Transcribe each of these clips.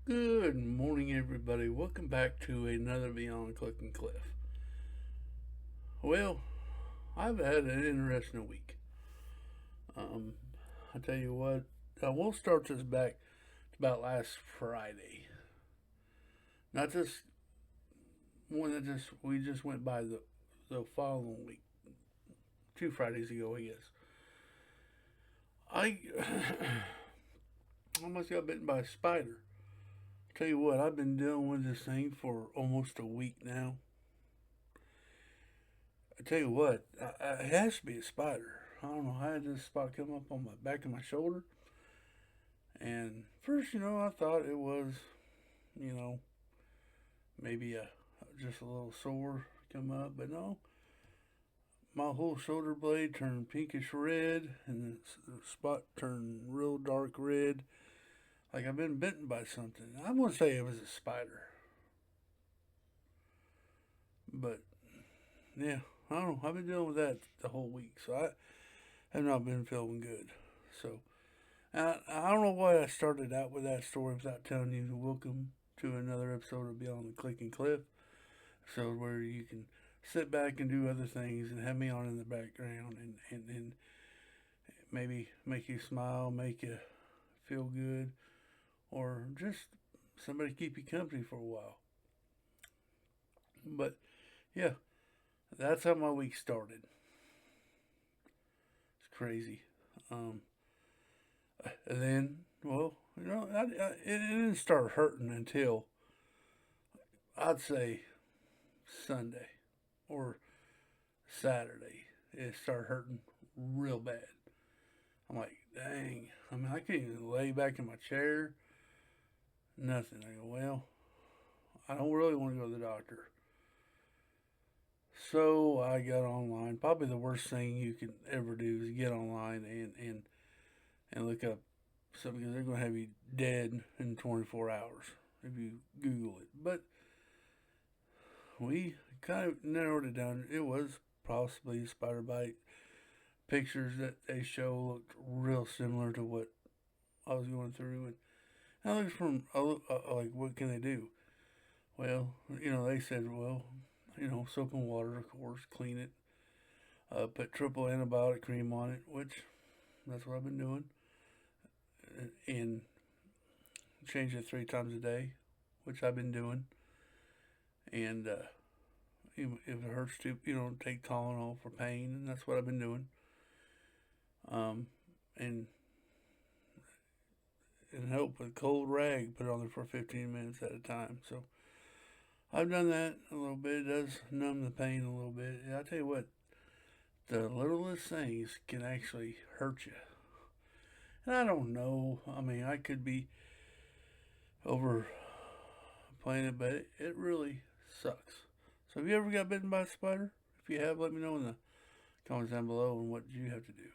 Good morning, everybody. Welcome back to another Beyond Click and Cliff. Well, I've had an interesting week. Um, I tell you what, we'll start this back to about last Friday. Not this one that just we just went by the following week, 2 Fridays ago, I guess. I almost got bitten by a spider. Tell you what, I've been dealing with this thing for almost a week now. I tell you what, it has to be a spider. I don't know. I had this spot come up on my back of my shoulder, and first, I thought it was, you know, maybe a just a little sore come up, but no. My whole shoulder blade turned pinkish red, and the spot turned real dark red, like I've been bitten by something. I'm gonna say it was a spider, but yeah, I don't know. I've been dealing with that the whole week, so I have not been feeling good. So I don't know why I started out with that story without telling you to welcome to another episode of Beyond the Click and Cliff, episode where you can sit back and do other things and have me on in the background and maybe make you smile, make you feel good, or just somebody keep you company for a while. But yeah, that's how my week started. It's crazy. Um, and then, well, it didn't start hurting until I'd say Sunday or Saturday. It started hurting real bad. I'm like, dang. I mean, I can't even lay back in my chair. Nothing. I go, well, I don't really want to go to the doctor. So I got online. Probably the worst thing you can ever do is get online and look up something because they're going to have you dead in 24 hours if you Google it. But we kind of narrowed it down. It was possibly a spider bite. Pictures that they show looked real similar to what I was going through, and I looked from like, what can they do? Well, they said, well, soap and water, of course, clean it, put triple antibiotic cream on it, which that's what I've been doing, and change it 3 times a day, which I've been doing, and if it hurts to, take Tylenol for pain, and that's what I've been doing, and help with cold rag, put it on there for 15 minutes at a time. So I've done that a little bit. It does numb the pain a little bit. And I tell you what, the littlest things can actually hurt you. And I don't know. I mean, I could be overplaying it, but it really sucks. So have you ever got bitten by a spider? If you have, let me know in the comments down below and what you have to do.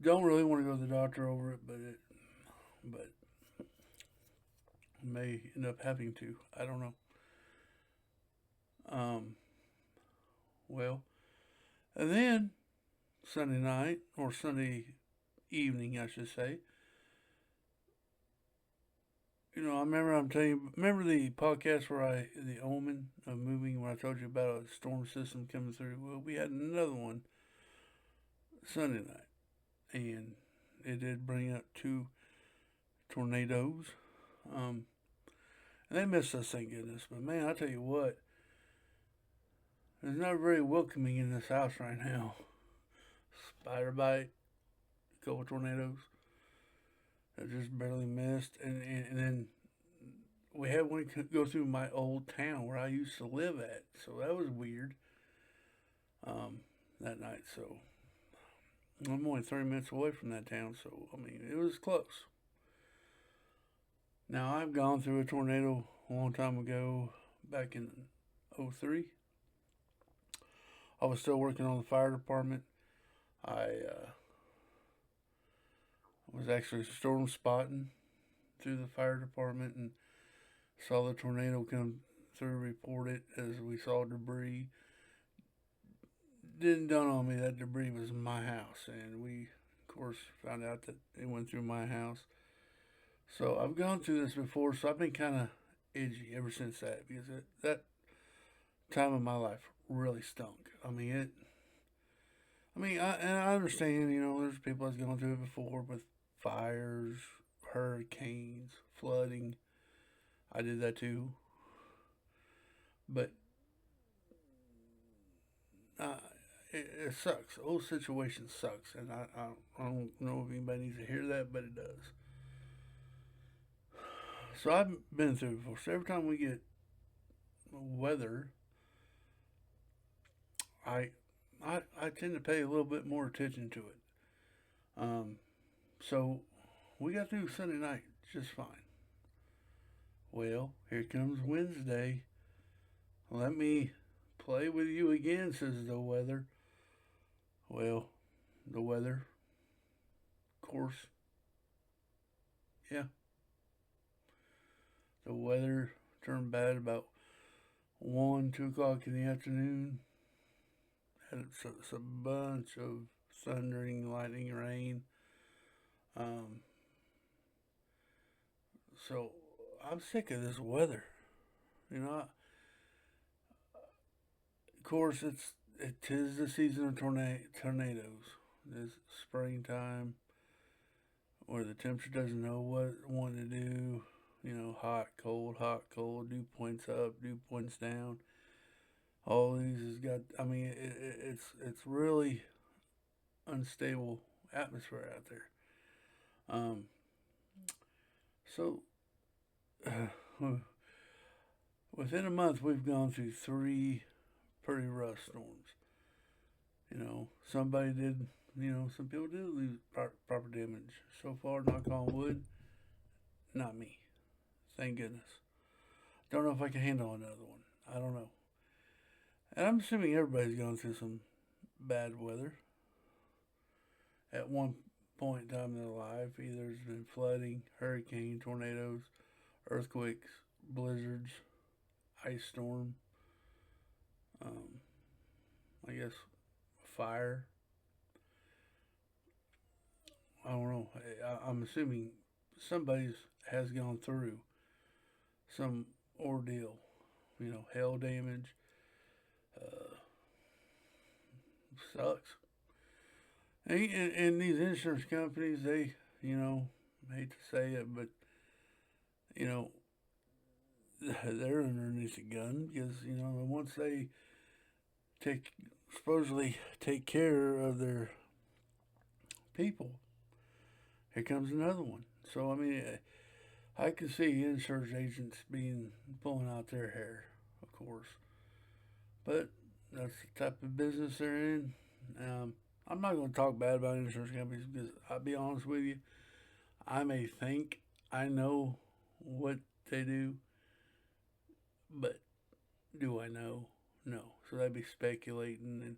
Don't really want to go to the doctor over it, but may end up having to. I don't know. Um, well, and then Sunday night or Sunday evening, I should say. I remember I'm telling you. Remember the podcast where the omen of moving, where I told you about a storm system coming through. Well, we had another one Sunday night, and it did bring up 2 tornadoes. Um, and they missed us, thank goodness. But man, I tell you what, it's not very welcoming in this house right now. Spider bite, a couple tornadoes. I just barely missed, and then we had one go through my old town where I used to live at, so that was weird. That night, so I'm only 30 minutes away from that town, so I mean it was close. Now I've gone through a tornado a long time ago, back in '03. I was still working on the fire department. I was actually storm spotting through the fire department and saw the tornado come through, report it as we saw debris. Didn't dawn on me that debris was my house, and we, of course, found out that it went through my house. So I've gone through this before, so I've been kind of edgy ever since that because that time of my life really stunk. And I understand, there's people that's gone through it before with fires, hurricanes, flooding. I did that too, but uh, it sucks. The whole situation sucks, and I don't know if anybody needs to hear that, but it does. So I've been through it before. So every time we get weather, I I tend to pay a little bit more attention to it. Um, so we got through Sunday night just fine. Well, here comes Wednesday. Let me play with you again, says the weather. Well, the weather, of course, yeah, the weather turned bad about 1, 2 o'clock in the afternoon. It's a bunch of thundering, lightning, rain. Um, so I'm sick of this weather. You know, of course, it is the season of tornadoes. This springtime, where the temperature doesn't know what one to do. Hot, cold, dew points up, dew points down. All these has got. I mean, it's really unstable atmosphere out there. Um, so within a month, we've gone through three pretty rough storms. Somebody did. Some people did lose proper damage. So far, knock on wood, not me. Thank goodness. Don't know if I can handle another one. I don't know. And I'm assuming everybody's gone through some bad weather at one point in time in their life. Either there's been flooding, hurricane, tornadoes, earthquakes, blizzards, ice storm, um, I guess fire. I don't know. I'm assuming somebody's has gone through some ordeal. Hail damage. Uh, Sucks. And these insurance companies, they, I hate to say it, but you know, they're underneath the gun because once they take supposedly take care of their people, here comes another one. So I can see insurance agents being pulling out their hair, of course, but that's the type of business they're in. I'm not going to talk bad about insurance companies because I'll be honest with you, I may think I know what they do, but do I know? No. So that'd be speculating,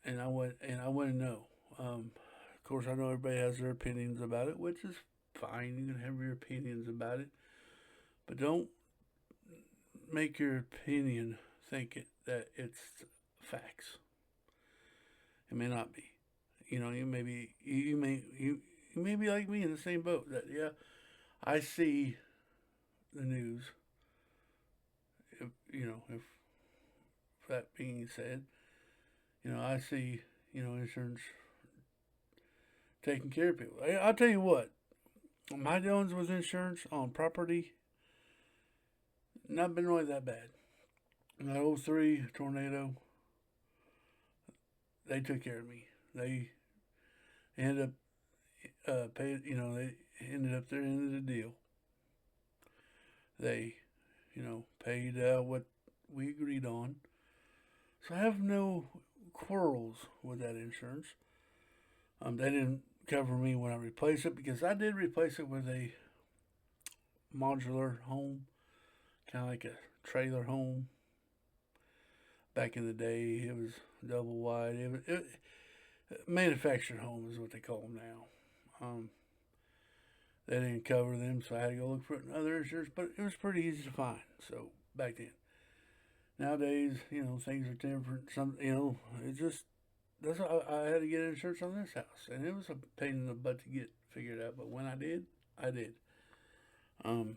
and I wouldn't know. Of course, I know everybody has their opinions about it, which is fine. You can have your opinions about it, but don't make your opinion that it's facts. It may not be. You may be like me in the same boat. That yeah, I see the news. If that being said, I see insurance taking care of people. I'll tell you what, my dealings with insurance on property not been really that bad. That '03 tornado, they took care of me. They ended up paying. They ended up their end of the deal. They, paid what we agreed on. So I have no quarrels with that insurance. They didn't cover me when I replaced it because I did replace it with a modular home, kind of like a trailer home. Back in the day, it was double wide. Manufactured home is what they call them now. They didn't cover them, so I had to go look for another insurance. But it was pretty easy to find. So back then, nowadays, things are different. It just that's why I had to get insurance on this house, and it was a pain in the butt to get figured out. But when I did, I did. Um,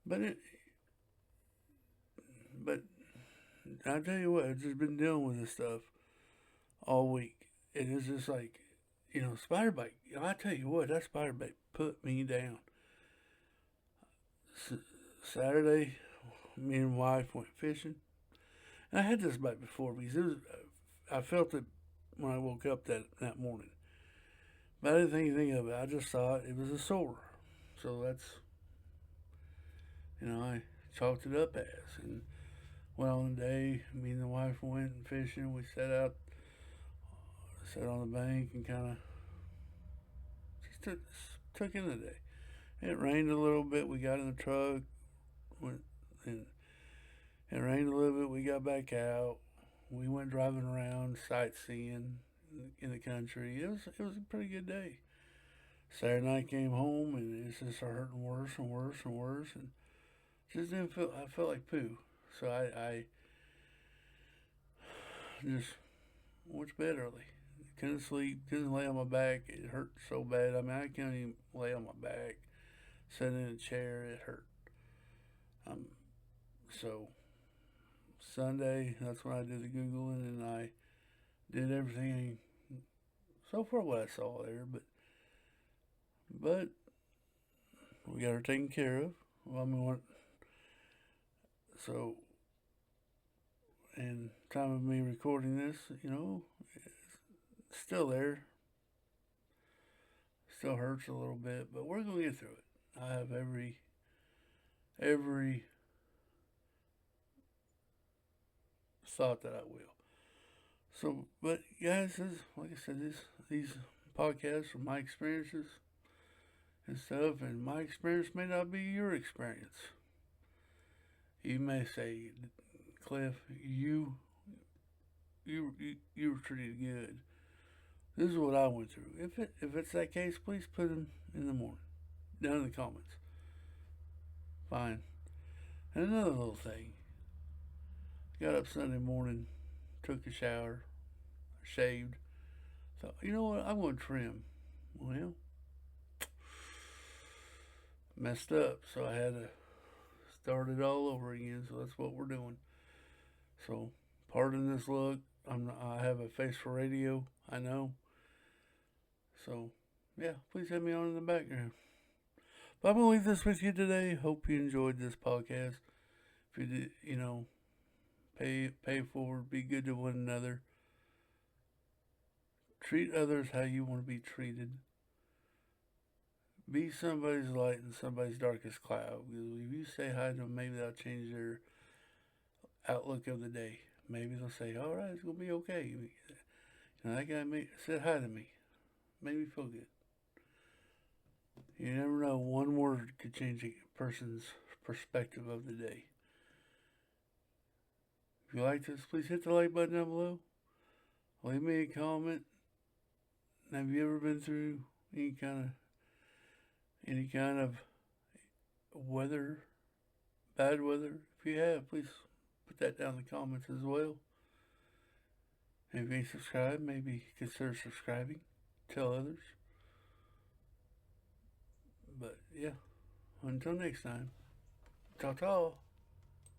but it, but I tell you what, I've just been dealing with this stuff all week. It is just like, spider bite. I tell you what, that spider bite put me down. S- Saturday, me and wife went fishing. And I had this bite before because I felt it when I woke up that morning. But I didn't think anything of it. I just thought it was a sore. So that's, I chalked it up as. And went on the day, me and the wife went fishing. We sat on the bank and kind of just took in the day. It rained a little bit. We got in the truck, went, and it rained a little bit. We got back out. We went driving around, sightseeing in the country. It was a pretty good day. Saturday night came home and it's just hurting worse and worse and worse, and just didn't feel. I felt like poo. So I just went to bed early. Couldn't sleep. Couldn't lay on my back. It hurt so bad. I mean, I couldn't even lay on my back. Sitting in a chair, it hurt. Um, so Sunday, that's when I did the googling and I did everything so far what I saw there, but we got her taken care of. Well, I mean, so and time of me recording this, it's still there. Still hurts a little bit, but we're gonna get through it. I have every thought that I will. So, but guys, like I said, these podcasts are my experiences and stuff, and my experience may not be your experience. You may say, Cliff, you were treated good. This is what I went through. If it's that case, please put them in the morning, down in the comments. Fine. And another little thing. Got up Sunday morning, took a shower, shaved. Thought, you know what? I'm going to trim. Well, messed up, so I had to start it all over again. So that's what we're doing. So, pardon this look. I have a face for radio. I know. So, yeah, please have me on in the background. But I'm gonna leave this with you today. Hope you enjoyed this podcast. If you did, pay forward, be good to one another, treat others how you want to be treated. Be somebody's light in somebody's darkest cloud. If you say hi to them, maybe that'll change their outlook of the day. Maybe they'll say, "All right, it's gonna be okay." That guy said hi to me. Made me feel good. You never know. One word could change a person's perspective of the day. If you like this, please hit the like button down below. Leave me a comment. Have you ever been through any kind of weather, bad weather? If you have, please put that down in the comments as well. And if you ain't subscribed, maybe consider subscribing. Tell others. But yeah, until next time, ta-ta.